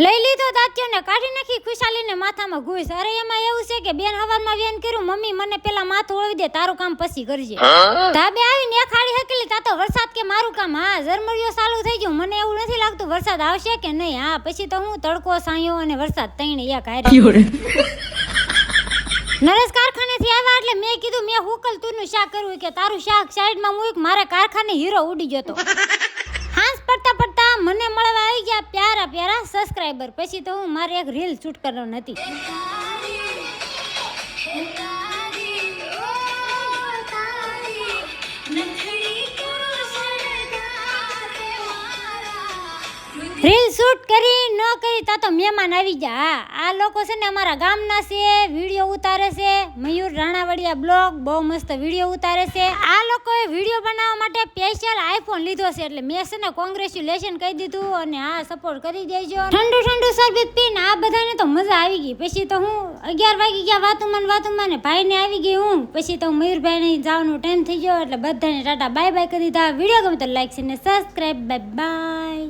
લઈ લીધો દાંતિયોને કાઢી નાખી ખુશાલીને માથામાં ઘૂસ. અરે એમાં એવું છે કે બેન હવારમાં વેન કર્યું, મમ્મી મને પેલા માથું ઓળવી દે, તારું કામ પછી કરજે. ધાબે આવીને એક ખાડી હકેલી, તા તો વરસાદ કે મારું કામ. હા, ઝરમરિયો ચાલુ થઈ ગયું. મને એવું નથી લાગતું વરસાદ આવશે કે નહીં. હા, પછી તો હું તડકો, સાયો અને વરસાદ ત્રણે એક હારે. નરેશ કારખાનેથી આવ્યા એટલે મેં કીધું મેં હુકલ તુરનું શાક કરવું કે તારું શાક સાઈડમાં મૂક, મારે કારખાને હીરો ઉડી ગયો તો. હાંસ પડતા પડતા મને મળવા આવી ગયા પ્યારા પ્યારા સબસ્ક્રાઇબર. પછી તો હું મારે એક રીલ શૂટ કરવાની હતી. રીલ શૂટ કરી ન કરી તા તો મહેમાન આવી ગયા. આ લોકો છે ને અમારા ગામના છે, વિડીયો ઉતારે છે. મયુર રાણાવડિયા બ્લોગ બહુ મસ્ત વિડીયો ઉતારે છે. આ લોકોએ વિડીયો બનાવવા માટે સ્પેશિયલ આઈફોન લીધો છે. એટલે મેં છે ને કોંગ્રેચ્યુલેશન કહી દીધું અને આ સપોર્ટ કરી દેજો. ઠંડુ ઠંડુ શરબત પીને આ બધાને તો મજા આવી ગઈ. પછી તો હું 11 વાગી ગયા વાતુમાં ને ભાઈને આવી ગઈ હું. પછી તો મયુરભાઈને જવાનો ટાઈમ થઈ ગયો એટલે બધાને ટાટા બાય બાય કરી દીધા. વિડીયો ગમે તો લાઈક અને સબસ્ક્રાઇબ. Bye bye.